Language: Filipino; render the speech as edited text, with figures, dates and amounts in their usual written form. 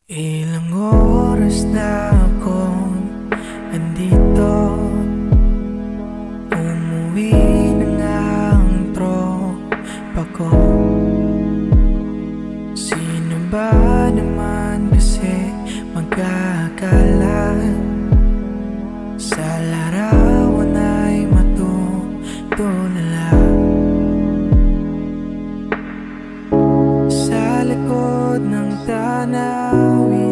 Ilang oras na akong andito, umuwi na nga ang tropa ko. Sino ba naman kasi magkakala sa larawan ay matutulala? Sa likod ng tanawin